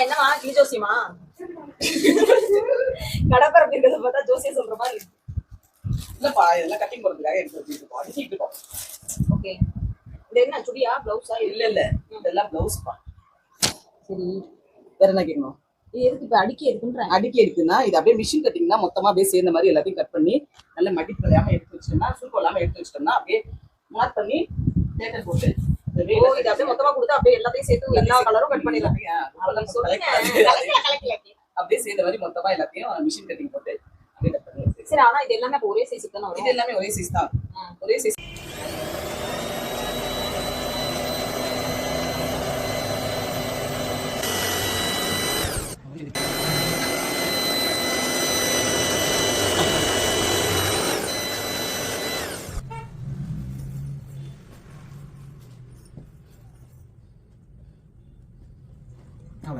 என்னமா கிளி ஜோசியமா? கடப்பரப்பு இருக்கிறத பார்த்தா ஜோசியம் சொல்ற மாதிரி இருக்கு. இல்லப்பா இதெல்லாம் கட்டிங் போறதுக்காக எடுத்து வச்சிருக்கோம். அடிச்சிட்டு இருக்கோம். ஓகே. இது என்ன சுடியா ப்ளவுஸா? இல்ல இதெல்லாம் ப்ளவுஸ்ப்பா. சரி. வேற என்ன கேட்கணும்? இது எதுக்கு இப்ப அடுக்கி எடுக்குன்றேன். அடுக்கி எடுக்குன்னா இது அப்படியே மிஷின் கட்டிங்னா மொத்தமா அப்படியே சேர்ந்த மாதிரி எல்லாத்தையும் கட் பண்ணி நல்ல மடிப்பு இல்லாம எடுத்து வச்சிட்டோம்னா சுருக்கம் இல்லாம எடுத்து வச்சிட்டோம்னா அப்படியே மார்க் பண்ணி பேட்டர்ன் போட்டு இது அப்படியே மொத்தமா கொடுத்து அப்படியே எல்லாத்தையும் சேர்த்து எல்லா கலரும் கட் பண்ணிடலாம். அப்படியே சேர்ந்த மாதிரி மொத்தமா எல்லாத்தையும் மிஷின் கட்டிங் போட்டு அப்படியே கட் பண்ணி. சரி, ஆனா இது எல்லாமே ஒரே சைஸ் தானே வரும்? இது எல்லாமே ஒரே சைஸ் தான். ஒரே சைஸ்.